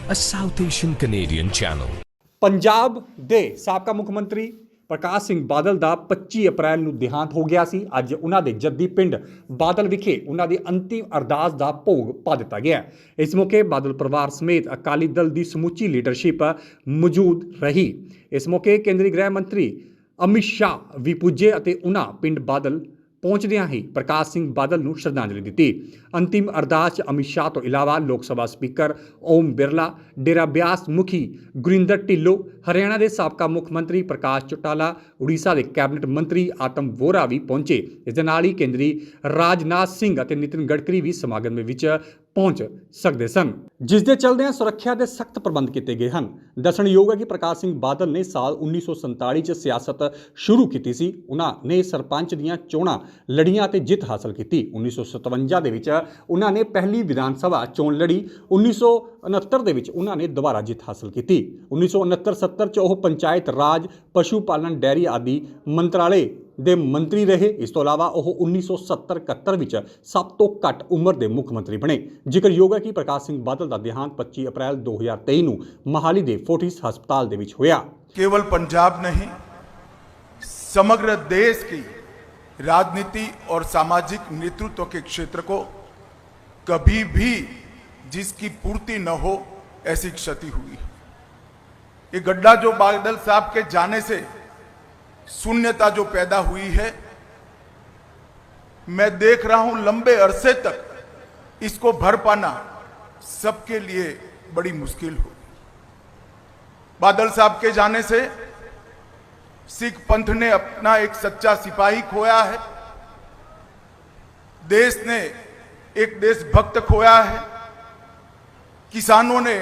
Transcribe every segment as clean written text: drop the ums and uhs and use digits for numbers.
a South Asian Canadian channel. Punjab ਦੇ ਸਾਬਕਾ ਮੁੱਖ ਮੰਤਰੀ ਪ੍ਰਕਾਸ਼ ਸਿੰਘ ਬਾਦਲ ਦਾ 25 ਅਪ੍ਰੈਲ ਨੂੰ ਦੇਹਾਂਤ ਹੋ ਗਿਆ ਸੀ। ਅੱਜ ਉਹਨਾਂ ਦੇ ਜੱਦੀ ਪਿੰਡ ਬਾਦਲ ਵਿਖੇ ਉਹਨਾਂ ਦੀ ਅੰਤਿਮ ਅਰਦਾਸ ਦਾ ਭੋਗ ਪਾ ਦਿੱਤਾ ਗਿਆ। ਇਸ ਮੌਕੇ ਬਾਦਲ ਪਰਿਵਾਰ ਸਮੇਤ ਅਕਾਲੀ ਦਲ ਦੀ ਸਮੁੱਚੀ ਲੀਡਰਸ਼ਿਪ ਮੌਜੂਦ ਰਹੀ। ਇਸ ਮੌਕੇ ਕੇਂਦਰੀ ਗ੍ਰਹਿ ਮੰਤਰੀ ਅਮਿਤ ਸ਼ਾਹ ਵੀ ਪੁੱਜੇ ਅਤੇ ਉਹਨਾਂ ਪਿੰਡ ਬਾਦਲ ਪਹੁੰਚਦਿਆਂ ਹੀ ਪ੍ਰਕਾਸ਼ ਸਿੰਘ ਬਾਦਲ ਨੂੰ ਸ਼ਰਧਾਂਜਲੀ ਦਿੱਤੀ। ਅੰਤਿਮ ਅਰਦਾਸ 'ਚ ਅਮਿਤ ਸ਼ਾਹ ਤੋਂ ਇਲਾਵਾ ਲੋਕ ਸਭਾ ਸਪੀਕਰ ਓਮ ਬਿਰਲਾ, ਡੇਰਾ ਬਿਆਸ ਮੁਖੀ ਗੁਰਿੰਦਰ ਢਿੱਲੋਂ, ਹਰਿਆਣਾ ਦੇ ਸਾਬਕਾ ਮੁੱਖ ਮੰਤਰੀ ਪ੍ਰਕਾਸ਼ ਚੌਟਾਲਾ, ਉੜੀਸਾ ਦੇ ਕੈਬਨਿਟ ਮੰਤਰੀ ਆਤਮ ਵੋਰਾ ਵੀ ਪਹੁੰਚੇ। ਇਸ ਦੇ ਨਾਲ ਹੀ ਕੇਂਦਰੀ ਰਾਜਨਾਥ ਸਿੰਘ ਅਤੇ ਨਿਤਿਨ ਗਡਕਰੀ ਵੀ ਸਮਾਗਮ ਵਿੱਚ ਪਹੁੰਚ ਸਕਦੇ ਸਨ, ਜਿਸ ਦੇ ਚਲਦਿਆਂ ਸੁਰੱਖਿਆ ਦੇ ਸਖਤ ਪ੍ਰਬੰਧ ਕੀਤੇ ਗਏ ਹਨ। ਦੱਸਣਯੋਗ ਹੈ ਕਿ ਪ੍ਰਕਾਸ਼ ਸਿੰਘ ਬਾਦਲ ਨੇ ਸਾਲ 1947 'ਚ ਸਿਆਸਤ ਸ਼ੁਰੂ ਕੀਤੀ ਸੀ। ਉਹਨਾਂ ਨੇ ਸਰਪੰਚ ਦੀਆਂ ਚੋਣਾਂ ਲੜੀਆਂ ਅਤੇ ਜਿੱਤ ਹਾਸਲ ਕੀਤੀ। 1957 ਦੇ ਵਿੱਚ ਉਹਨਾਂ ਨੇ ਪਹਿਲੀ ਵਿਧਾਨ ਸਭਾ ਚੋਣ ਲੜੀ। 1969 ਦੇ ਵਿੱਚ ਉਹਨਾਂ ਨੇ ਦੁਬਾਰਾ ਜਿੱਤ ਹਾਸਲ ਕੀਤੀ। 1969-70 'ਚ ਉਹ ਪੰਚਾਇਤ ਰਾਜ, ਪਸ਼ੂ ਪਾਲਣ, ਡੈਰੀ ਆਦਿ ਮੰਤਰਾਲੇ ਦੇ ਮੰਤਰੀ ਰਹੇ। ਇਸ ਤੋਂ ਇਲਾਵਾ ਉਹ 1970-71 ਵਿੱਚ ਸਭ ਤੋਂ ਘੱਟ ਉਮਰ ਦੇ ਮੁੱਖ ਮੰਤਰੀ ਬਣੇ। ਜ਼ਿਕਰਯੋਗ ਹੈ ਕਿ ਪ੍ਰਕਾਸ਼ ਸਿੰਘ ਬਾਦਲ ਦਾ ਦੇਹਾਂਤ 25 ਅਪ੍ਰੈਲ 2023 ਨੂੰ ਮਹਾਲੀ ਦੇ ਫੋਰਟਿਸ ਹਸਪਤਾਲ ਦੇ ਵਿੱਚ ਹੋਇਆ। केवल पंजाब नहीं, समग्र देश की राजनीति और सामाजिक नेतृत्व के क्षेत्र को कभी भी जिसकी पूर्ति न हो ऐसी क्षति हुई। ये गड्ढा जो बादल साहब के जाने से शून्यता जो पैदा हुई है, मैं देख रहा हूं लंबे अरसे तक इसको भर पाना सबके लिए बड़ी मुश्किल हो। बादल साहब के जाने से सिख पंथ ने अपना एक सच्चा सिपाही खोया है, देश ने एक देशभक्त खोया है, किसानों ने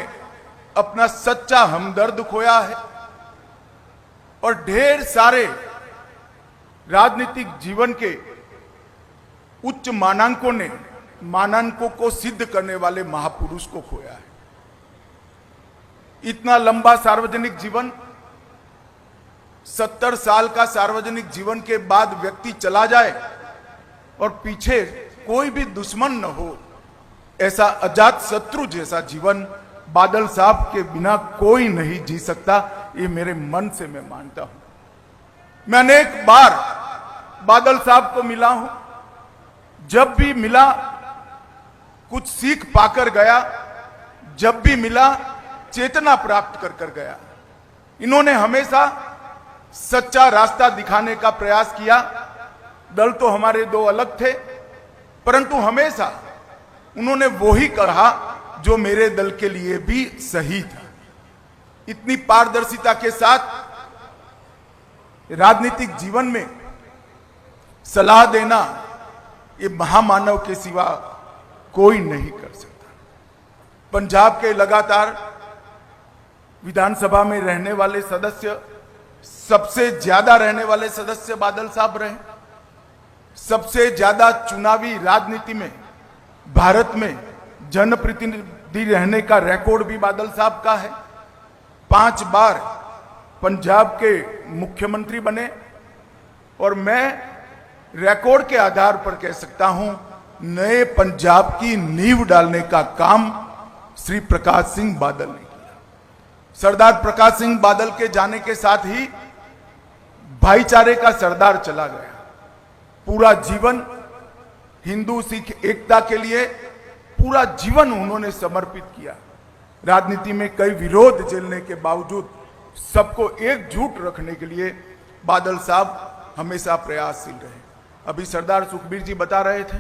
अपना सच्चा हमदर्द खोया है और ढेर सारे राजनीतिक जीवन के उच्च मानांकों को सिद्ध करने वाले महापुरुष को खोया है। इतना लंबा सार्वजनिक जीवन, 70 साल का सार्वजनिक जीवन के बाद व्यक्ति चला जाए और पीछे कोई भी दुश्मन न हो, ऐसा अजात शत्रु जैसा जीवन बादल साहब के बिना कोई नहीं जी सकता। ये मेरे मन से मैं मानता हूं। मैं अनेक बार बादल साहब को मिला हूं, जब भी मिला कुछ सीख पाकर गया, जब भी मिला चेतना प्राप्त कर गया। इन्होंने हमेशा सच्चा रास्ता दिखाने का प्रयास किया। दल तो हमारे दो अलग थे, परंतु हमेशा उन्होंने वो ही कहा जो मेरे दल के लिए भी सही था। इतनी पारदर्शिता के साथ राजनीतिक जीवन में सलाह देना ये महामानव के सिवा कोई नहीं कर सकता। पंजाब के लगातार विधानसभा में रहने वाले सदस्य, सबसे ज्यादा रहने वाले सदस्य बादल साहब रहे। सबसे ज्यादा चुनावी राजनीति में भारत में जनप्रतिनिधि रहने का रिकॉर्ड भी बादल साहब का है। 5 बार पंजाब के मुख्यमंत्री बने और मैं रिकॉर्ड के आधार पर कह सकता हूं, नए पंजाब की नींव डालने का काम श्री प्रकाश सिंह बादल ने किया। सरदार प्रकाश सिंह बादल के जाने के साथ ही भाईचारे का सरदार चला गया। पूरा जीवन हिंदू सिख एकता के लिए पूरा जीवन उन्होंने समर्पित किया। राजनीति में कई विरोध झेलने के बावजूद सबको एकजुट रखने के लिए बादल साहब हमेशा प्रयासशील रहे। अभी सरदार सुखबीर जी बता रहे थे,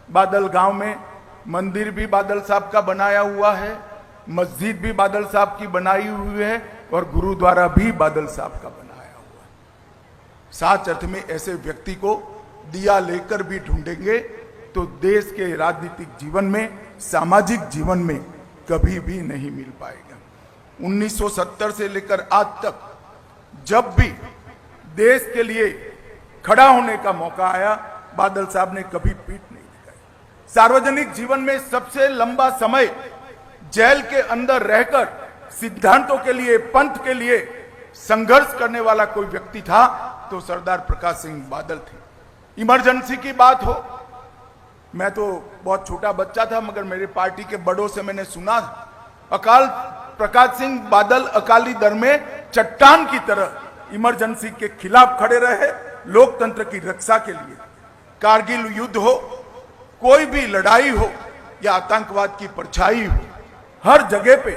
बादल गांव में मंदिर भी बादल साहब का बनाया हुआ है, मस्जिद भी बादल साहब की बनाई हुई है और गुरुद्वारा भी बादल साहब का बनाया हुआ है। साच अर्थ में ऐसे व्यक्ति को दिया लेकर भी ढूंढेंगे तो देश के राजनीतिक जीवन में, सामाजिक जीवन में कभी भी नहीं मिल पाएगा। 1970 से लेकर आज तक जब भी देश के लिए खड़ा होने का मौका आया, बादल साहब ने कभी पीठ नहीं दिखाई। सार्वजनिक जीवन में सबसे लंबा समय जेल के अंदर रहकर सिद्धांतों के लिए, पंथ के लिए संघर्ष करने वाला कोई व्यक्ति था तो सरदार प्रकाश सिंह बादल थे। इमरजेंसी की बात हो, मैं तो बहुत छोटा बच्चा था, मगर मेरे पार्टी के बड़ों से मैंने सुना अकाल प्रकाश सिंह बादल अकाली दल में चट्टान की तरह इमरजेंसी के खिलाफ खड़े रहे, लोकतंत्र की रक्षा के लिए। कारगिल युद्ध हो, कोई भी लड़ाई हो या आतंकवाद की परछाई हो, हर जगह पे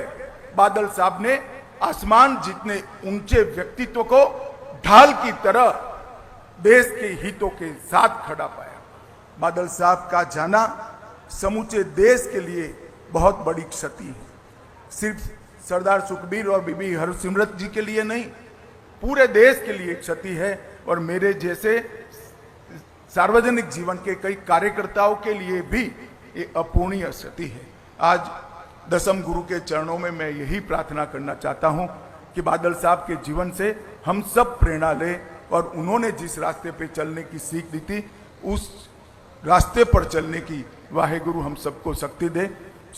बादल साहब ने आसमान जितने ऊंचे व्यक्तित्व को ढाल की तरह देश के हितों के साथ खड़ा पाया। बादल साहब का जाना समूचे देश के लिए बहुत बड़ी क्षति है। सिर्फ सरदार सुखबीर और बीबी हरसिमरत जी के लिए नहीं, पूरे देश के लिए क्षति है और मेरे जैसे सार्वजनिक जीवन के कई कार्यकर्ताओं के लिए भी ये अपूर्णीय क्षति है। आज दसम गुरु के चरणों में मैं यही प्रार्थना करना चाहता हूं कि बादल साहब के जीवन से हम सब प्रेरणा लें और उन्होंने जिस रास्ते पे चलने की सीख दी थी, उस रास्ते पर चलने की वाहेगुरु हम सबको शक्ति दे।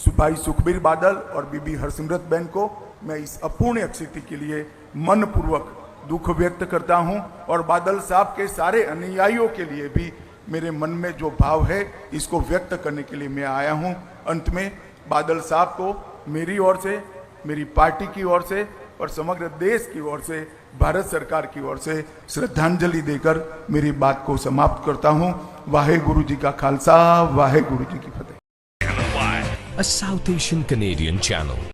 भाई सुखबीर बादल और बीबी हरसिमरत बहन को मैं इस अपूर्णीय स्थिति के लिए मनपूर्वक दुख व्यक्त करता हूं और बादल साहब के सारे अनुयायियों के लिए भी मेरे मन में जो भाव है इसको व्यक्त करने के लिए मैं आया हूं। अंत में बादल साहब को मेरी ओर से, मेरी पार्टी की ओर से और समग्र देश की ओर से, भारत सरकार की ओर से श्रद्धांजलि देकर मेरी बात को समाप्त करता हूं। वाहेगुरु जी का खालसा, वाहेगुरु जी की फतेह। A South Asian Canadian channel.